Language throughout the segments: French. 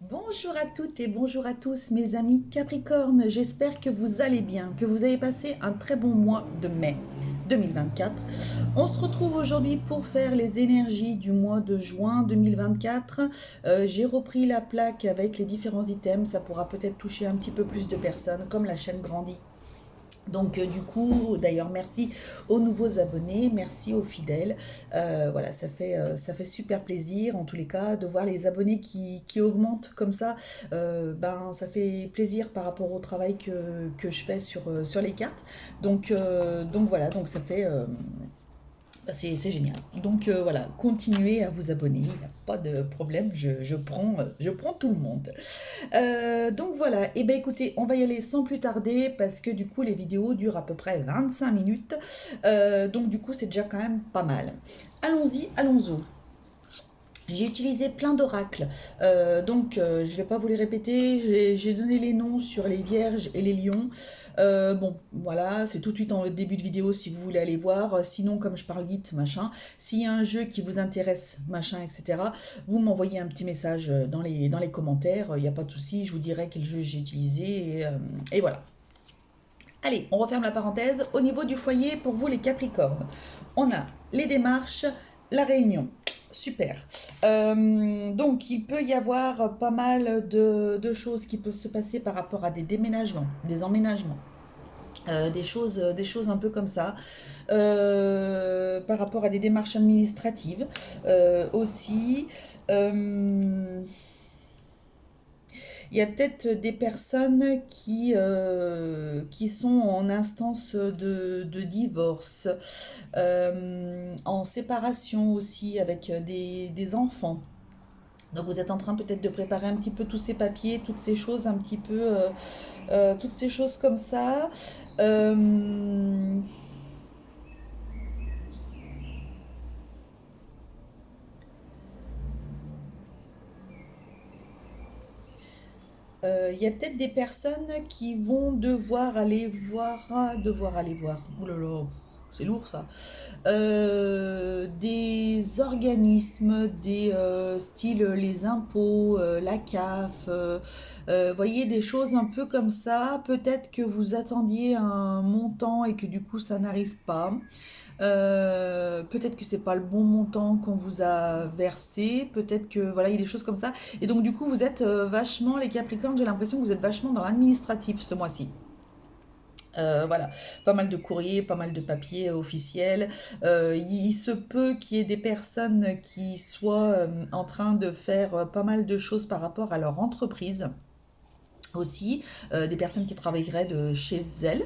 Bonjour à toutes et bonjour à tous mes amis Capricorne, j'espère que vous allez bien, que vous avez passé un très bon mois de mai 2024. On se retrouve aujourd'hui pour faire les énergies du mois de juin 2024. J'ai repris la plaque avec les différents items, ça pourra peut-être toucher un petit peu plus de personnes comme la chaîne grandit. Donc du coup, d'ailleurs, merci aux nouveaux abonnés, merci aux fidèles. Voilà, ça fait super plaisir en tous les cas de voir les abonnés qui augmentent comme ça. Ben, ça fait plaisir par rapport au travail que je fais sur les cartes. Donc voilà, donc ça fait, bah, c'est génial. Donc voilà, continuez à vous abonner, il n'y a pas de problème, je prends tout le monde. Donc voilà, et ben écoutez, on va y aller sans plus tarder parce que du coup les vidéos durent à peu près 25 minutes. Donc du coup c'est déjà quand même pas mal. Allons-y, allons-y. J'ai utilisé plein d'oracles, je ne vais pas vous les répéter, j'ai donné les noms sur les vierges et les lions. Bon, voilà, c'est tout de suite en début de vidéo si vous voulez aller voir. Sinon, comme je parle vite, machin, s'il y a un jeu qui vous intéresse, machin, etc., vous m'envoyez un petit message dans les commentaires, il n'y a pas de souci, je vous dirai quel jeu j'ai utilisé, et voilà. Allez, on referme la parenthèse. Au niveau du foyer, pour vous les Capricornes, on a les démarches, la réunion. Super. Donc, il peut y avoir pas mal de choses qui peuvent se passer par rapport à des déménagements, des emménagements. Des choses un peu comme ça, par rapport à des démarches administratives aussi. Euh, il y a peut-être des personnes qui sont en instance de divorce, en séparation aussi avec des enfants. Donc vous êtes en train peut-être de préparer un petit peu tous ces papiers, toutes ces choses un petit peu, toutes ces choses comme ça. Euh, Il y a peut-être des personnes qui vont devoir aller voir. Ouh là là, c'est lourd ça. Des organismes, des styles les impôts, la CAF, voyez des choses un peu comme ça. Peut-être que vous attendiez un montant et que du coup ça n'arrive pas. Peut-être que c'est pas le bon montant qu'on vous a versé, peut-être que voilà, il y a des choses comme ça. Et donc du coup, vous êtes vachement les Capricornes, j'ai l'impression que vous êtes vachement dans l'administratif ce mois-ci. Voilà, pas mal de courriers, pas mal de papiers officiels. Il se peut qu'il y ait des personnes qui soient en train de faire pas mal de choses par rapport à leur entreprise aussi, des personnes qui travailleraient de chez elles.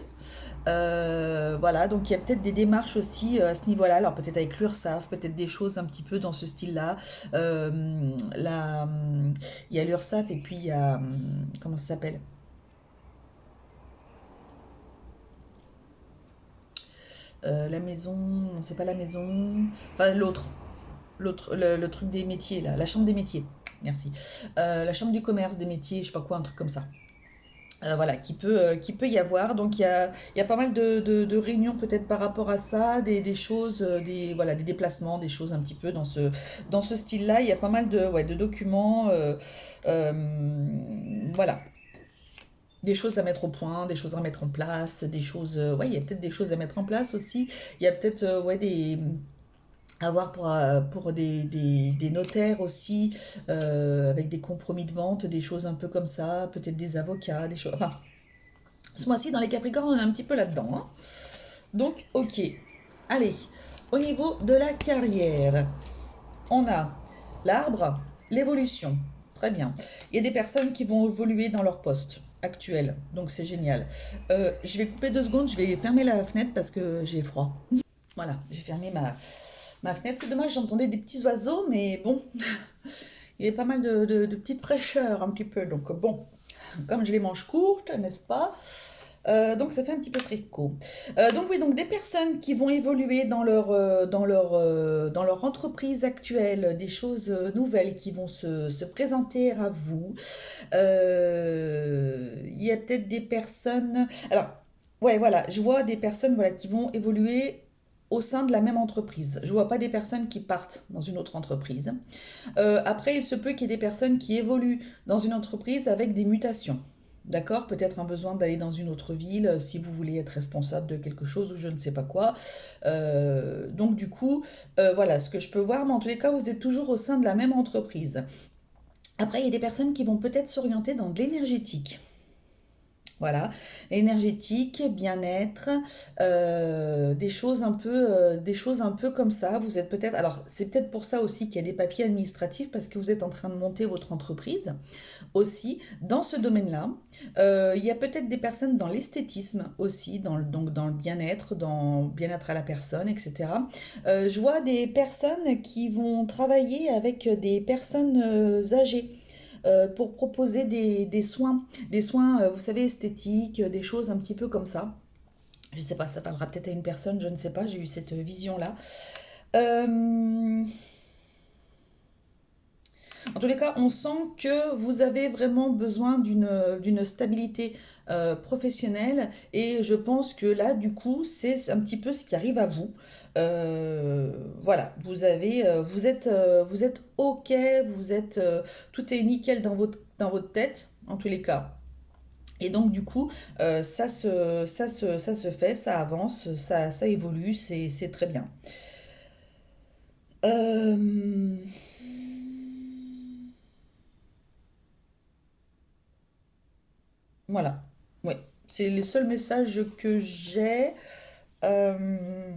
Voilà, donc il y a peut-être des démarches aussi à ce niveau-là. Alors peut-être avec l'URSSAF, peut-être des choses un petit peu dans ce style-là. Il y a l'URSSAF et puis il y a comment ça s'appelle? La maison, non, c'est pas la maison. Enfin l'autre, le truc des métiers là, la chambre des métiers. Merci. La chambre du commerce des métiers, je sais pas quoi, un truc comme ça. Voilà, qui peut y avoir. Donc il y a pas mal de réunions peut-être par rapport à ça, des choses, voilà, des déplacements, des choses un petit peu dans ce style-là. Il y a pas mal ouais, de documents, euh, voilà, des choses à mettre au point, des choses à mettre en place, des choses, ouais, il y a peut-être des choses à mettre en place aussi. Il y a peut-être, ouais, avoir pour des notaires aussi, avec des compromis de vente, des choses un peu comme ça, peut-être des avocats, des choses, enfin, ce mois-ci, dans les Capricornes, on est un petit peu là-dedans, hein. Donc, ok. Allez, au niveau de la carrière, on a l'arbre, l'évolution. Très bien. Il y a des personnes qui vont évoluer dans leur poste actuel, donc c'est génial. Je vais couper 2 secondes, je vais fermer la fenêtre parce que j'ai froid. Voilà, j'ai fermé ma fenêtre. C'est dommage, j'entendais des petits oiseaux, mais bon, il y avait pas mal de petites fraîcheurs un petit peu. Donc bon, comme je les mange courtes, n'est-ce pas? Donc ça fait un petit peu fricot. Donc oui, donc des personnes qui vont évoluer dans leur entreprise actuelle, des choses nouvelles qui vont se présenter à vous. Il y a peut-être des personnes. Alors, ouais, voilà, je vois des personnes voilà, qui vont évoluer. au sein de la même entreprise. Je vois pas des personnes qui partent dans une autre entreprise. Après, il se peut qu'il y ait des personnes qui évoluent dans une entreprise avec des mutations. D'accord? Peut-être un besoin d'aller dans une autre ville si vous voulez être responsable de quelque chose ou je ne sais pas quoi. Donc du coup, voilà ce que je peux voir, mais en tous les cas, vous êtes toujours au sein de la même entreprise. Après, il y a des personnes qui vont peut-être s'orienter dans de l'énergétique. Voilà, énergétique, bien-être, des choses un peu comme ça. Vous êtes peut-être, alors c'est peut-être pour ça aussi qu'il y a des papiers administratifs parce que vous êtes en train de monter votre entreprise aussi dans ce domaine-là. Il y a peut-être des personnes dans l'esthétisme aussi, donc dans le bien-être, dans bien-être à la personne, etc. Je vois des personnes qui vont travailler avec des personnes âgées pour proposer des soins, vous savez, esthétiques, des choses un petit peu comme ça. Je sais pas, ça parlera peut-être à une personne, je ne sais pas, j'ai eu cette vision-là. Euh, En tous les cas, on sent que vous avez vraiment besoin d'une stabilité professionnelle et je pense que là, du coup, c'est un petit peu ce qui arrive à vous. Voilà, vous êtes OK, tout est nickel dans votre tête, en tous les cas. Et donc, du coup, ça se fait, ça avance, ça évolue, c'est très bien. Euh, Voilà. Oui. C'est les seuls messages que j'ai. Euh,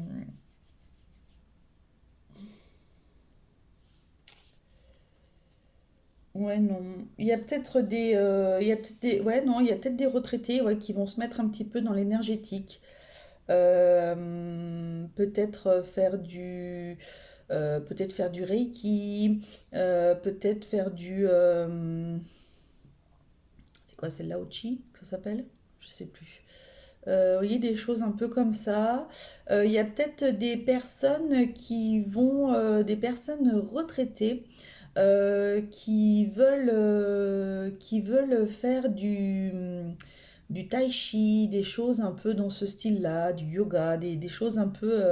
Ouais, non. Il y a peut-être ouais, non, il y a peut-être des retraités, ouais, qui vont se mettre un petit peu dans l'énergétique. Peut-être faire du Reiki, peut-être faire c'est quoi, c'est Lao-Chi que ça s'appelle? Je sais plus. Vous voyez, des choses un peu comme ça. Il y a peut-être des personnes des personnes retraitées qui veulent faire du tai chi, des choses un peu dans ce style-là, du yoga, des choses un peu,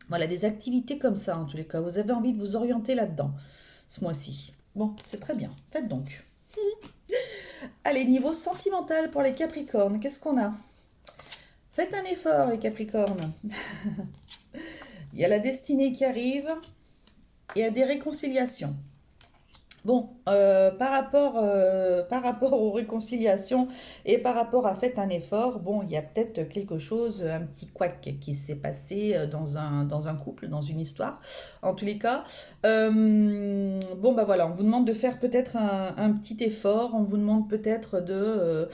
voilà, des activités comme ça en tous les cas. Vous avez envie de vous orienter là-dedans ce mois-ci. Bon, c'est très bien. Faites donc. Allez, niveau sentimental pour les Capricornes, qu'est-ce qu'on a? Faites un effort, les Capricornes. Il y a la destinée qui arrive, il y a des réconciliations. Bon, par rapport aux réconciliations et par rapport à faites un effort, bon, il y a peut-être quelque chose, un petit couac qui s'est passé dans un couple, dans une histoire, en tous les cas. Bon, bah voilà, on vous demande de faire peut-être un petit effort, on vous demande peut-être de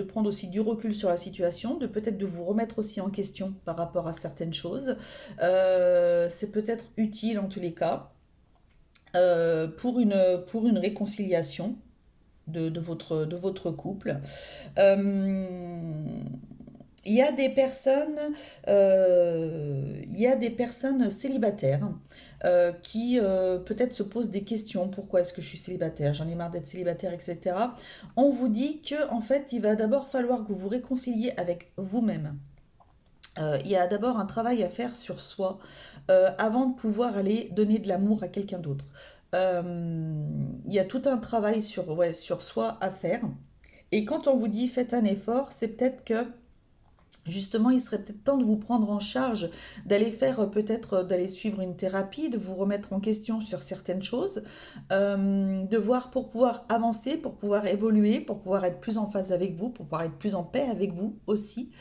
prendre aussi du recul sur la situation, de peut-être de vous remettre aussi en question par rapport à certaines choses. C'est peut-être utile en tous les cas pour une réconciliation de votre couple. Euh, il y a des personnes, il y a des personnes célibataires qui peut-être se posent des questions. Pourquoi est-ce que je suis célibataire? J'en ai marre d'être célibataire, etc. On vous dit que en fait, il va d'abord falloir que vous vous réconciliez avec vous-même. Il y a d'abord un travail à faire sur soi avant de pouvoir aller donner de l'amour à quelqu'un d'autre. Il y a tout un travail sur, ouais, sur soi à faire. Et quand on vous dit faites un effort, c'est peut-être que justement, il serait peut-être temps de vous prendre en charge, d'aller faire peut-être d'aller suivre une thérapie, de vous remettre en question sur certaines choses, de voir pour pouvoir avancer, pour pouvoir évoluer, pour pouvoir être plus en phase avec vous, pour pouvoir être plus en paix avec vous aussi.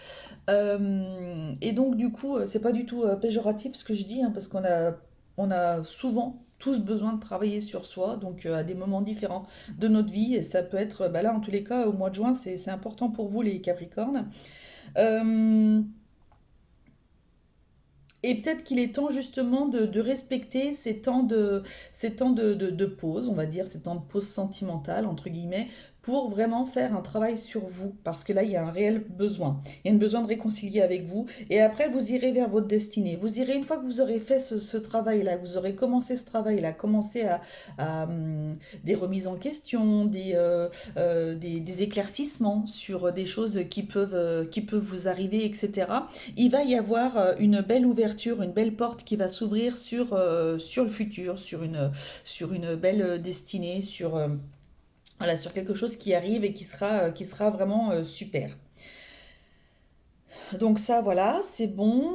Et donc, du coup, c'est pas du tout péjoratif ce que je dis, hein, parce on a souvent tous besoin de travailler sur soi, donc à des moments différents de notre vie. Et ça peut être, bah là, en tous les cas, au mois de juin, c'est important pour vous, les Capricornes. Euh, et peut-être qu'il est temps justement de respecter ces temps de pause, on va dire, ces temps de pause sentimentale, entre guillemets, pour vraiment faire un travail sur vous, parce que là, il y a un réel besoin. Il y a un besoin de réconcilier avec vous, et après, vous irez vers votre destinée. Vous irez, une fois que vous aurez fait ce travail-là, vous aurez commencé ce travail-là, commencé des remises en question, des éclaircissements sur des choses qui peuvent vous arriver, etc. Il va y avoir une belle ouverture, une belle porte qui va s'ouvrir sur le futur, sur une belle destinée, voilà, sur quelque chose qui arrive et qui sera vraiment super. Donc ça, voilà, c'est bon.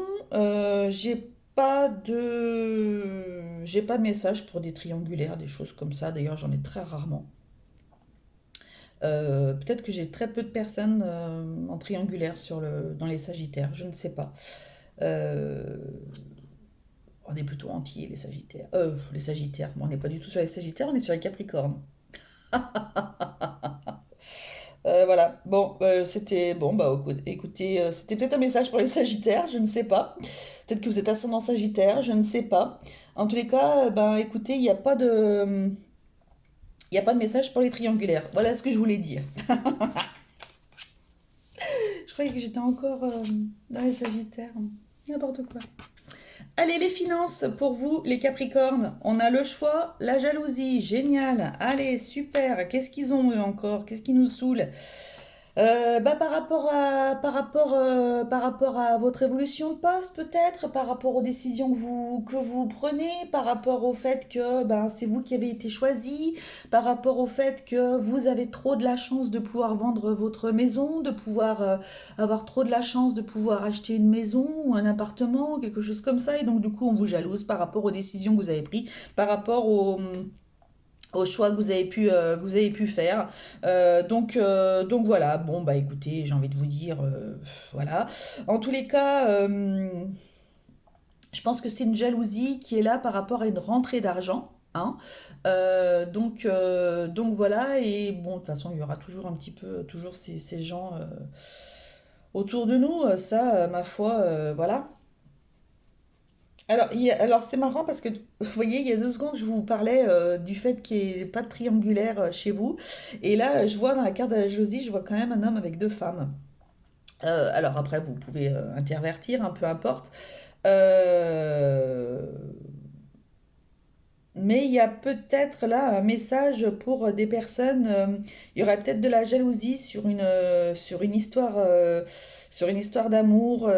J'ai pas de message pour des triangulaires, des choses comme ça. D'ailleurs, j'en ai très rarement. Peut-être que j'ai très peu de personnes en triangulaire dans les Sagittaires, je ne sais pas. Euh, on est plutôt entiers, les Sagittaires. Les Sagittaires, bon, on n'est pas du tout sur les Sagittaires, on est sur les Capricornes. Voilà, bon, c'était bon, bah écoutez, c'était peut-être un message pour les Sagittaires, je ne sais pas. Peut-être que vous êtes ascendant Sagittaire, je ne sais pas. En tous les cas, ben écoutez, il y a pas de message pour les triangulaires. Voilà ce que je voulais dire. Je croyais que j'étais encore dans les Sagittaires. N'importe quoi. Allez, les finances pour vous, les Capricornes. On a le choix, la jalousie. Génial. Allez, super. Qu'est-ce qu'ils ont eux encore? Qu'est-ce qui nous saoule? Bah, par rapport à votre évolution de poste, peut-être, par rapport aux décisions que vous prenez, par rapport au fait que ben, c'est vous qui avez été choisi, par rapport au fait que vous avez trop de la chance de pouvoir vendre votre maison, de pouvoir avoir trop de la chance de pouvoir acheter une maison ou un appartement, quelque chose comme ça, et donc du coup on vous jalouse par rapport aux décisions que vous avez prises, par rapport aux choix que vous avez pu faire. Donc voilà, bon bah écoutez, j'ai envie de vous dire, voilà. En tous les cas, je pense que c'est une jalousie qui est là par rapport à une rentrée d'argent. Hein. Donc voilà, et bon, de toute façon, il y aura toujours un petit peu, toujours ces gens autour de nous, ça, ma foi, voilà. Alors c'est marrant parce que, vous voyez, il y a 2 secondes, je vous parlais du fait qu'il n'y ait pas de triangulaire chez vous. Et là, je vois dans la carte de la jalousie, je vois quand même un homme avec 2 femmes. Alors après, vous pouvez intervertir, peu importe. Euh, mais il y a peut-être là un message pour des personnes. Il y aurait peut-être de la jalousie sur une histoire d'amour.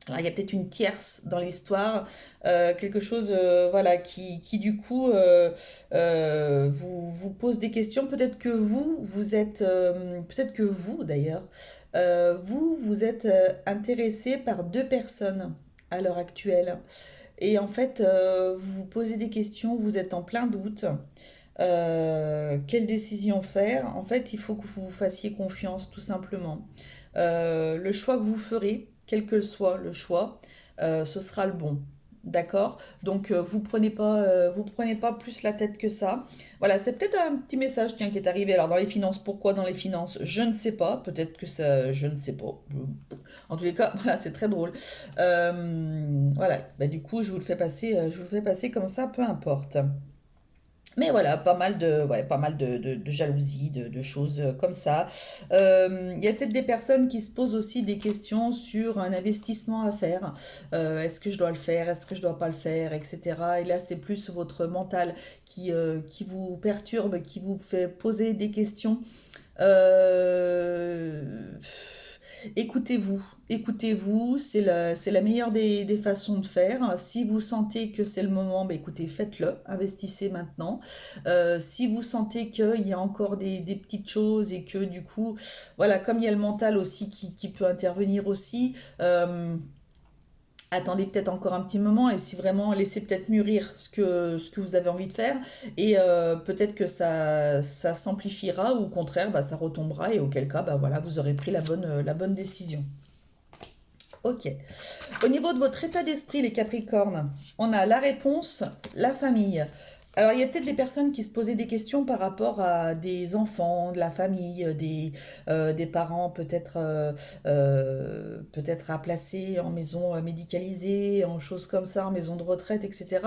Alors, il y a peut-être une tierce dans l'histoire, quelque chose voilà, qui du coup vous pose des questions. Peut-être que vous êtes, peut-être que vous d'ailleurs, vous êtes intéressé par 2 personnes à l'heure actuelle. Et en fait, vous vous posez des questions, vous êtes en plein doute. Quelle décision faire? En fait, il faut que vous vous fassiez confiance, tout simplement. Le choix que vous ferez, quel que soit le choix, ce sera le bon. D'accord? Donc, vous prenez pas plus la tête que ça. Voilà, c'est peut-être un petit message, tiens, qui est arrivé. Alors, dans les finances, pourquoi dans les finances? Je ne sais pas. Peut-être que ça, je ne sais pas. En tous les cas, voilà, c'est très drôle. Voilà, bah, du coup, je vous le fais passer comme ça, peu importe. Mais voilà, pas mal de jalousie, de choses comme ça. Il y a peut-être des personnes qui se posent aussi des questions sur un investissement à faire. Est-ce que je dois le faire? Est-ce que je dois pas le faire? Etc. Et là, c'est plus votre mental qui vous perturbe, qui vous fait poser des questions. Euh, Écoutez-vous, écoutez-vous, c'est la meilleure des façons de faire. Si vous sentez que c'est le moment, bah écoutez, faites-le, investissez maintenant. Si vous sentez qu'il y a encore des petites choses et que du coup, voilà, comme il y a le mental aussi qui peut intervenir aussi, attendez peut-être encore un petit moment et si vraiment laissez peut-être mûrir ce que vous avez envie de faire et peut-être que ça s'amplifiera ou au contraire bah, ça retombera et auquel cas bah, voilà, vous aurez pris la bonne décision. Ok. Au niveau de votre état d'esprit, les Capricornes, on a la réponse, la famille. Alors, il y a peut-être des personnes qui se posaient des questions par rapport à des enfants, de la famille, des parents peut-être à placer en maison médicalisée, en choses comme ça, en maison de retraite, etc.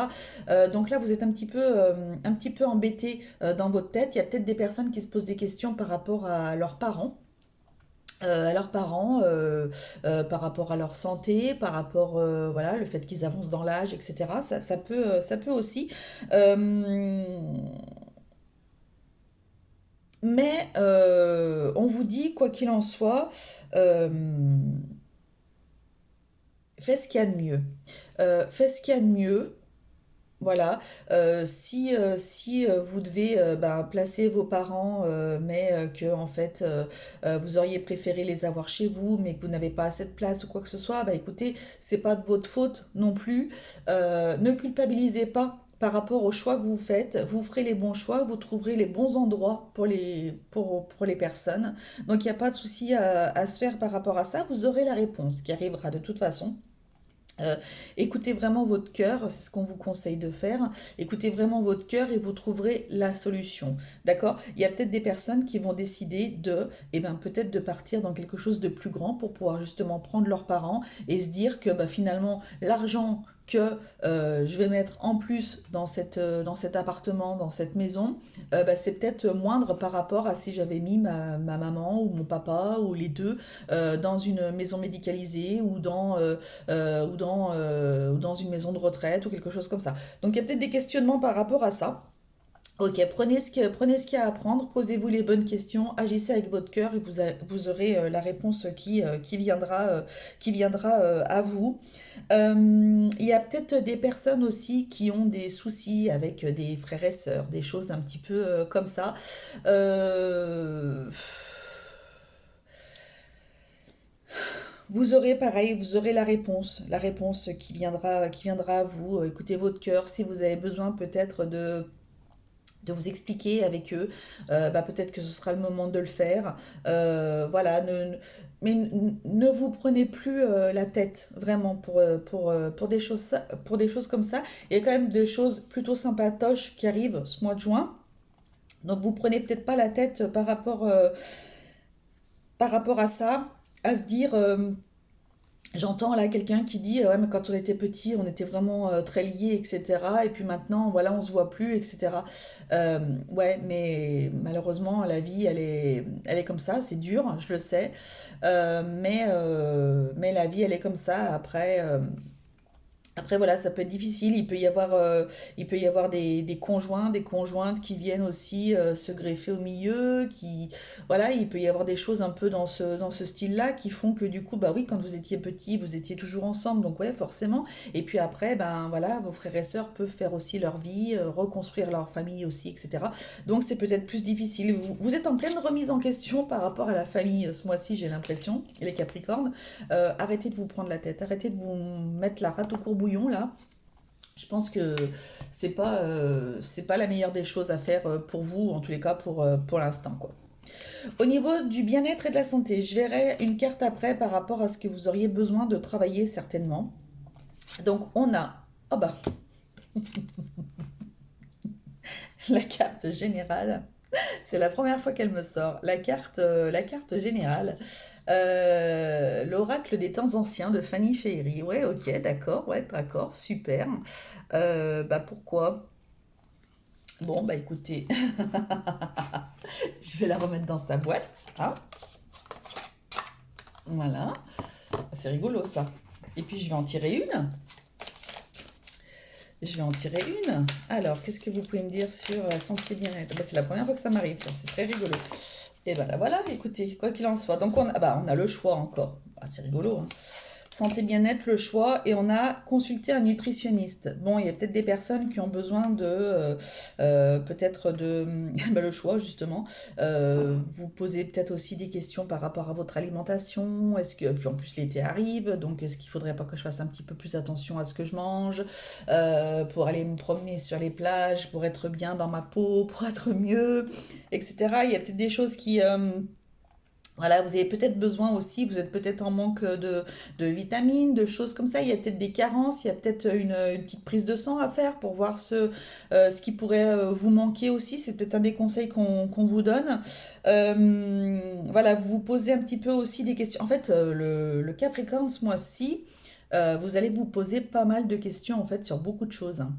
Donc là, vous êtes un petit peu embêté dans votre tête. Il y a peut-être des personnes qui se posent des questions par rapport à leurs parents, par rapport à leur santé, par rapport, voilà, le fait qu'ils avancent dans l'âge, etc. Ça peut aussi. Euh, mais on vous dit, quoi qu'il en soit, euh, fais ce qu'il y a de mieux. Fais ce qu'il y a de mieux. Voilà, si vous devez ben, placer vos parents, mais que en fait vous auriez préféré les avoir chez vous, mais que vous n'avez pas assez de place ou quoi que ce soit, bah écoutez, c'est pas de votre faute non plus. Ne culpabilisez pas par rapport aux choix que vous faites. Vous ferez les bons choix, vous trouverez les bons endroits pour les personnes. Donc il n'y a pas de souci à se faire par rapport à ça. Vous aurez la réponse qui arrivera de toute façon. Euh, Écoutez vraiment votre cœur, c'est ce qu'on vous conseille de faire. Écoutez vraiment votre cœur et vous trouverez la solution. D'accord? Il y a peut-être des personnes qui vont décider eh ben, peut-être de partir dans quelque chose de plus grand pour pouvoir justement prendre leurs parents et se dire que bah, finalement, l'argent que je vais mettre en plus dans cet appartement, dans cette maison, bah, c'est peut-être moindre par rapport à si j'avais mis ma maman ou mon papa ou les deux dans une maison médicalisée ou dans une maison de retraite ou quelque chose comme ça. Donc il y a peut-être des questionnements par rapport à ça. Ok, prenez ce qu'il y a à apprendre, posez-vous les bonnes questions, agissez avec votre cœur et vous aurez la réponse qui viendra à vous. Il y a peut-être des personnes aussi qui ont des soucis avec des frères et sœurs, des choses un petit peu comme ça. Euh, Vous aurez pareil, vous aurez la réponse qui viendra à vous. Écoutez votre cœur. Si vous avez besoin peut-être de vous expliquer avec eux, bah, peut-être que ce sera le moment de le faire. Voilà, mais ne vous prenez plus la tête vraiment pour des choses comme ça. Il y a quand même des choses plutôt sympatoches qui arrivent ce mois de juin. Donc vous prenez peut-être pas la tête par rapport à ça, à se dire. J'entends là quelqu'un qui dit ouais mais quand on était petit on était vraiment très liés etc. Et puis maintenant voilà on se voit plus etc. Euh, ouais mais malheureusement la vie elle est comme ça, c'est dur je le sais. Mais la vie elle est comme ça après, voilà, ça peut être difficile. Il peut y avoir des conjoints, des conjointes qui viennent aussi se greffer au milieu. Voilà, il peut y avoir des choses un peu dans ce style-là qui font que du coup, bah oui, quand vous étiez petit, vous étiez toujours ensemble. Donc ouais, forcément. Et puis après, ben voilà, vos frères et sœurs peuvent faire aussi leur vie, reconstruire leur famille aussi, etc. Donc c'est peut-être plus difficile. Vous êtes en pleine remise en question par rapport à la famille ce mois-ci, j'ai l'impression, les Capricornes. Arrêtez de vous prendre la tête, arrêtez de vous mettre la rate au courbouillon là. Je pense que c'est pas la meilleure des choses à faire pour vous, en tous les cas pour l'instant quoi. Au niveau du bien-être et de la santé, je verrai une carte après par rapport à ce que vous auriez besoin de travailler certainement. Donc on a, oh bah, la carte générale. C'est la première fois qu'elle me sort. La carte générale. L'oracle des temps anciens de Fanny Féery. Ouais, ok, d'accord, super. Bah pourquoi? Bon, bah écoutez, je vais la remettre dans sa boîte. Hein, voilà, c'est rigolo ça. Et puis je vais en tirer une. Je vais en tirer une. Alors, qu'est-ce que vous pouvez me dire sur la santé bien-être? Bah, c'est la première fois que ça m'arrive, ça, c'est très rigolo. Et ben là voilà, écoutez, quoi qu'il en soit. Donc on a le choix encore. Ah, c'est rigolo, hein. Santé bien-être, le choix, et on a consulté un nutritionniste. Bon, il y a peut-être des personnes qui ont besoin peut-être de bah, le choix justement. Vous posez peut-être aussi des questions par rapport à votre alimentation. Est-ce que puis en plus l'été arrive, donc est-ce qu'il faudrait pas que je fasse un petit peu plus attention à ce que je mange pour aller me promener sur les plages, pour être bien dans ma peau, pour être mieux, etc. Il y a peut-être des choses Voilà, vous avez peut-être besoin aussi, vous êtes peut-être en manque de vitamines, de choses comme ça. Il y a peut-être des carences, il y a peut-être une petite prise de sang à faire pour voir ce qui pourrait vous manquer aussi. C'est peut-être un des conseils qu'on vous donne. Voilà, vous vous posez un petit peu aussi des questions. En fait, le Capricorne, ce mois-ci, vous allez vous poser pas mal de questions en fait sur beaucoup de choses, hein.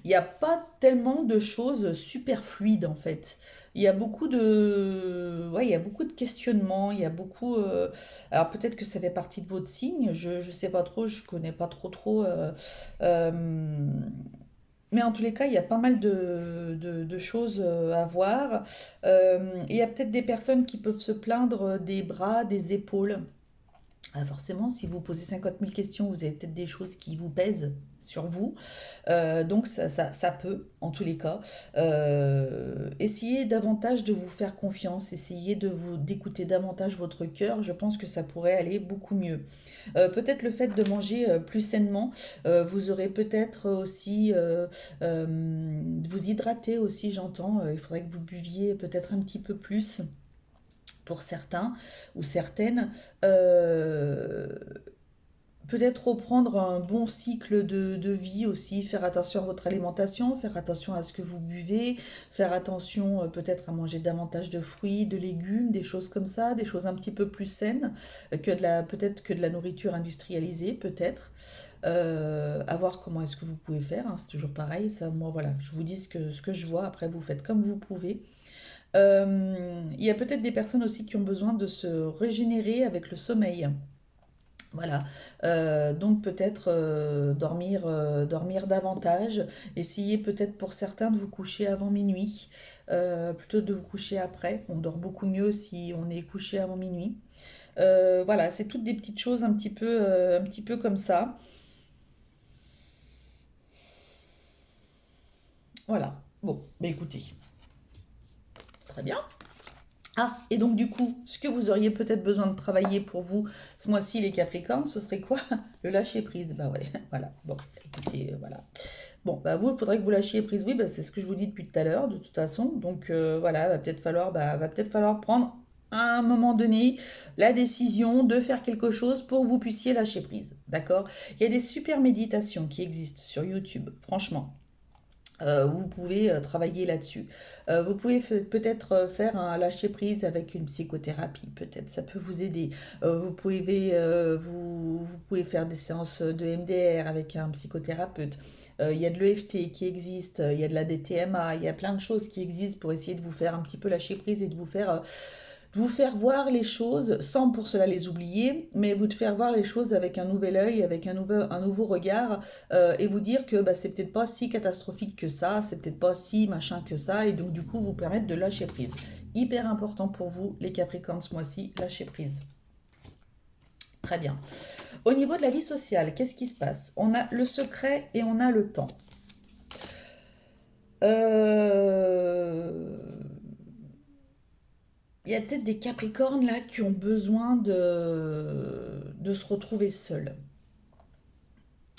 Il n'y a pas tellement de choses super fluides en fait. Il y a beaucoup de, ouais, il y a beaucoup de questionnements, il y a beaucoup. Alors peut-être que ça fait partie de votre signe, je sais pas trop, je connais pas trop. Euh, mais en tous les cas, il y a pas mal de choses à voir. Il y a peut-être des personnes qui peuvent se plaindre des bras, des épaules. Ah, forcément, si vous posez 50 000 questions, vous avez peut-être des choses qui vous pèsent sur vous. Donc ça peut, en tous les cas. Essayez davantage de vous faire confiance, essayez d'écouter davantage votre cœur. Je pense que ça pourrait aller beaucoup mieux. Peut-être le fait de manger plus sainement, vous aurez peut-être aussi vous hydrater aussi, j'entends. Il faudrait que vous buviez peut-être un petit peu plus pour certains ou certaines. Euh, Peut-être reprendre un bon cycle de vie aussi, faire attention à votre alimentation, faire attention à ce que vous buvez, faire attention peut-être à manger davantage de fruits, de légumes, des choses comme ça, des choses un petit peu plus saines peut-être que de la nourriture industrialisée, peut-être. À voir comment est-ce que vous pouvez faire, hein, c'est toujours pareil. Ça, moi, voilà, je vous dis ce que je vois. Après, vous faites comme vous pouvez. Il y a peut-être des personnes aussi qui ont besoin de se régénérer avec le sommeil. Voilà. Donc peut-être dormir davantage. Essayez peut-être pour certains de vous coucher avant minuit, plutôt que de vous coucher après. On dort beaucoup mieux si on est couché avant minuit. Voilà, c'est toutes des petites choses un petit peu comme ça. Voilà. Bon, bah écoutez, très bien. Ah, et donc du coup, ce que vous auriez peut-être besoin de travailler pour vous ce mois-ci, les Capricornes, ce serait quoi? Le lâcher prise. Bah ouais, voilà. Bon, écoutez, voilà. Bon, bah vous, il faudrait que vous lâchiez prise. Oui, bah c'est ce que je vous dis depuis tout à l'heure, de toute façon. Donc voilà, va peut-être falloir prendre à un moment donné la décision de faire quelque chose pour que vous puissiez lâcher prise. D'accord? Il y a des super méditations qui existent sur YouTube, franchement. Vous pouvez travailler là-dessus. Vous pouvez peut-être faire un lâcher-prise avec une psychothérapie, peut-être ça peut vous aider. Vous pouvez faire des séances de MDR avec un psychothérapeute. Il y a de l'EFT qui existe, il y a de la DTMA, il y a plein de choses qui existent pour essayer de vous faire un petit peu lâcher prise et de vous faire voir les choses sans pour cela les oublier, mais vous de faire voir les choses avec un nouvel œil, avec un nouveau regard, et vous dire que bah, c'est peut-être pas si catastrophique que ça, c'est peut-être pas si machin que ça, et donc du coup vous permettre de lâcher prise. Hyper important pour vous, les Capricornes, ce mois-ci, lâcher prise. Très bien. Au niveau de la vie sociale, qu'est-ce qui se passe? On a le secret et on a le temps. Euh, Il y a peut-être des Capricornes là qui ont besoin de se retrouver seuls.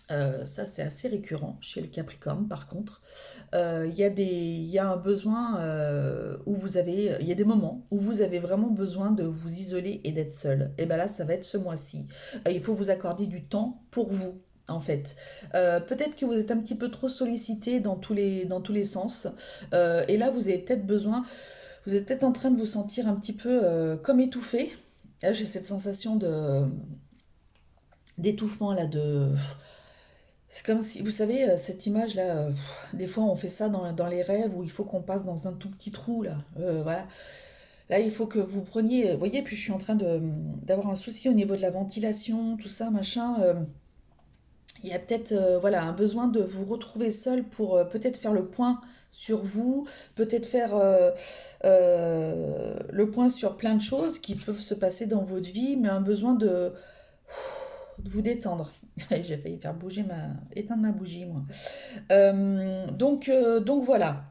Ça, c'est assez récurrent chez le Capricorne, par contre. Il y a un besoin où il y a des moments où vous avez vraiment besoin de vous isoler et d'être seul. Et ben là, ça va être ce mois-ci. Il faut vous accorder du temps pour vous. En fait, peut-être que vous êtes un petit peu trop sollicité dans tous les sens. Et là, vous êtes peut-être en train de vous sentir un petit peu comme étouffé. Là, j'ai cette sensation d'étouffement là, c'est comme si, vous savez, cette image-là, des fois on fait ça dans les rêves où il faut qu'on passe dans un tout petit trou, là. Voilà. Là, il faut que vous preniez, vous voyez, puis je suis en train d'avoir un souci au niveau de la ventilation, tout ça, machin. Il y a peut-être voilà, un besoin de vous retrouver seul pour peut-être faire le point sur vous, peut-être faire le point sur plein de choses qui peuvent se passer dans votre vie, mais un besoin de vous détendre. J'ai failli faire éteindre ma bougie, moi. Donc voilà.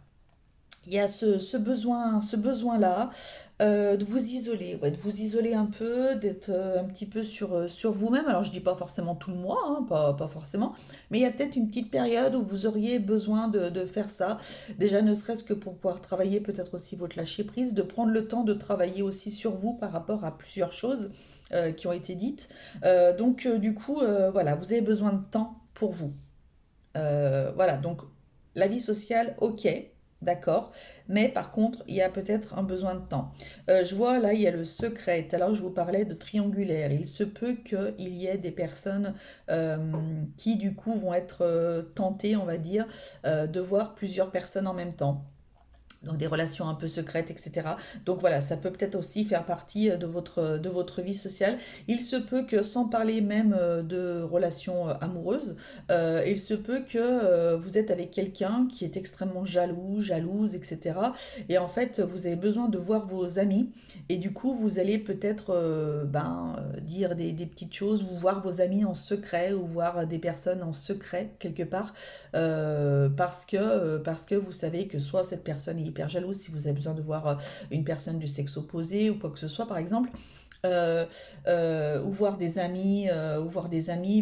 il y a ce besoin-là de vous isoler, ouais, de vous isoler un peu, d'être un petit peu sur vous-même. Alors je dis pas forcément tout le mois, hein, pas forcément, mais il y a peut-être une petite période où vous auriez besoin de faire ça. Déjà ne serait-ce que pour pouvoir travailler peut-être aussi votre lâcher-prise, de prendre le temps de travailler aussi sur vous par rapport à plusieurs choses qui ont été dites. Du coup, voilà, vous avez besoin de temps pour vous. Voilà, donc la vie sociale, ok, d'accord, mais par contre, il y a peut-être un besoin de temps. Je vois là, il y a le secret. Alors, je vous parlais de triangulaire. Il se peut qu'il y ait des personnes euh, qui, du coup, vont être tentées, on va dire, de voir plusieurs personnes en même temps. Donc des relations un peu secrètes, etc. Donc voilà, ça peut peut-être aussi faire partie de votre vie sociale. Il se peut que, sans parler même de relations amoureuses, il se peut que vous êtes avec quelqu'un qui est extrêmement jaloux, jalouse, etc. Et en fait, vous avez besoin de voir vos amis. Et du coup, vous allez peut-être dire des petites choses, ou voir vos amis en secret, ou voir des personnes en secret quelque part parce que vous savez que soit cette personne est hyper jalouse si vous avez besoin de voir une personne du sexe opposé ou quoi que ce soit par exemple. Ou voir des amis,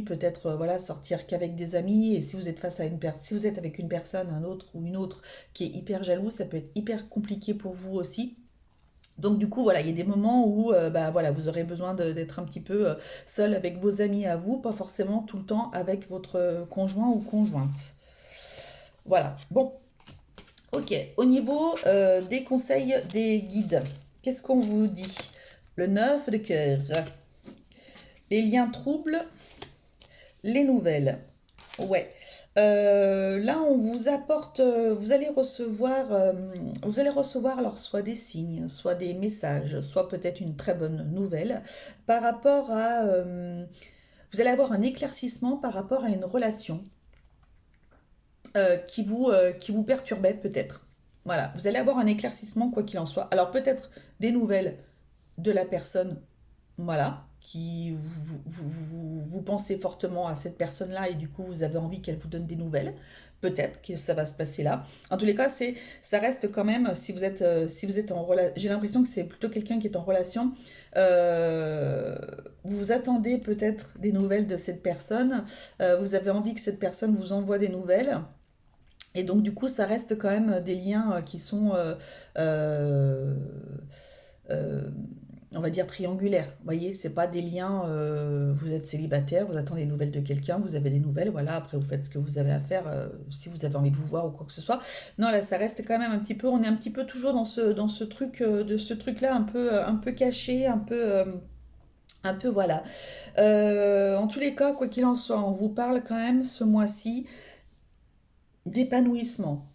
peut-être voilà sortir qu'avec des amis. Et si vous êtes face à si vous êtes avec une personne, un autre ou une autre qui est hyper jalouse, ça peut être hyper compliqué pour vous aussi. Donc du coup, voilà, il y a des moments où voilà, vous aurez besoin d'être un petit peu seul avec vos amis à vous, pas forcément tout le temps avec votre conjoint ou conjointe. Voilà. Bon, ok. Au niveau des conseils des guides, qu'est-ce qu'on vous dit? Le 9 de cœur, les liens troubles, les nouvelles. Ouais. Là, on vous apporte, vous allez recevoir alors soit des signes, soit des messages, soit peut-être une très bonne nouvelle par rapport à, vous allez avoir un éclaircissement par rapport à une relation qui vous perturbait peut-être. Voilà, vous allez avoir un éclaircissement quoi qu'il en soit. Alors peut-être des nouvelles de la personne, voilà, qui vous pensez fortement à cette personne-là et du coup vous avez envie qu'elle vous donne des nouvelles. Peut-être que ça va se passer là. En tous les cas, ça reste quand même, si vous êtes en relation, j'ai l'impression que c'est plutôt quelqu'un qui est en relation, euh, vous attendez peut-être des nouvelles de cette personne, vous avez envie que cette personne vous envoie des nouvelles. Et donc, du coup, ça reste quand même des liens qui sont, euh, euh, on va dire, triangulaires. Vous voyez, c'est pas des liens, vous êtes célibataire, vous attendez des nouvelles de quelqu'un, vous avez des nouvelles, voilà, après vous faites ce que vous avez à faire, si vous avez envie de vous voir ou quoi que ce soit. Non, là, ça reste quand même un petit peu, on est un petit peu toujours dans ce truc, de ce truc-là, un peu caché, un peu, voilà. En tous les cas, quoi qu'il en soit, on vous parle quand même ce mois-ci d'épanouissement,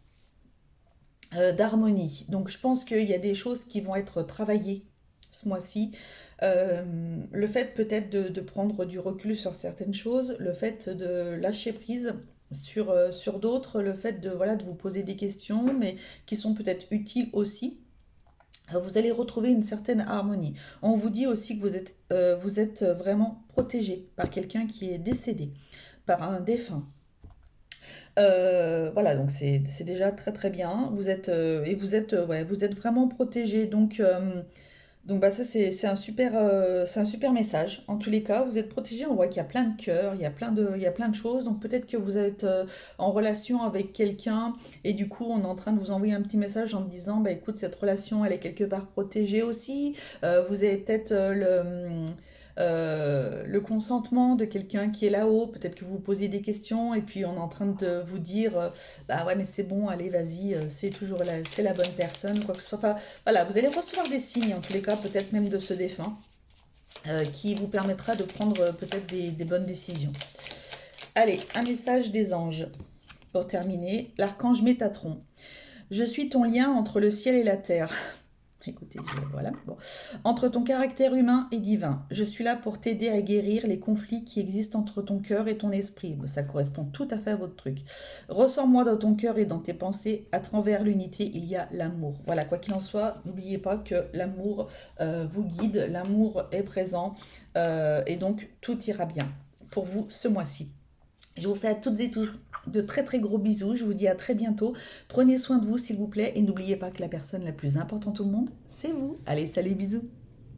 d'harmonie. Donc je pense qu'il y a des choses qui vont être travaillées ce mois-ci. Le fait peut-être de prendre du recul sur certaines choses, le fait de lâcher prise sur d'autres, le fait de, voilà, de vous poser des questions, mais qui sont peut-être utiles aussi. Vous allez retrouver une certaine harmonie. On vous dit aussi que vous êtes vraiment protégé par quelqu'un qui est décédé, par un défunt. Voilà, donc c'est déjà très très bien. Ouais, vous êtes vraiment protégé. Donc bah ça c'est un super message. En tous les cas, vous êtes protégé. On voit qu'il y a plein de cœurs, il y a plein de choses. Donc peut-être que vous êtes en relation avec quelqu'un et du coup on est en train de vous envoyer un petit message en disant bah écoute cette relation elle est quelque part protégée aussi. Vous avez peut-être le consentement de quelqu'un qui est là-haut, peut-être que vous vous posiez des questions et puis on est en train de vous dire bah ouais mais c'est bon, allez vas-y, c'est la bonne personne, quoi que ce soit. Enfin, voilà, vous allez recevoir des signes en tous les cas, peut-être même de ce défunt, qui vous permettra de prendre peut-être des bonnes décisions. Allez, un message des anges pour terminer. L'archange Métatron. Je suis ton lien entre le ciel et la terre. Écoutez, voilà. Bon. Entre ton caractère humain et divin, je suis là pour t'aider à guérir les conflits qui existent entre ton cœur et ton esprit. Ça correspond tout à fait à votre truc. Ressens-moi dans ton cœur et dans tes pensées. À travers l'unité, il y a l'amour. Voilà, quoi qu'il en soit, n'oubliez pas que l'amour vous guide, l'amour est présent et donc tout ira bien pour vous ce mois-ci. Je vous fais à toutes et tous de très très gros bisous. Je vous dis à très bientôt. Prenez soin de vous s'il vous plaît et n'oubliez pas que la personne la plus importante au monde, c'est vous. Allez, salut, bisous.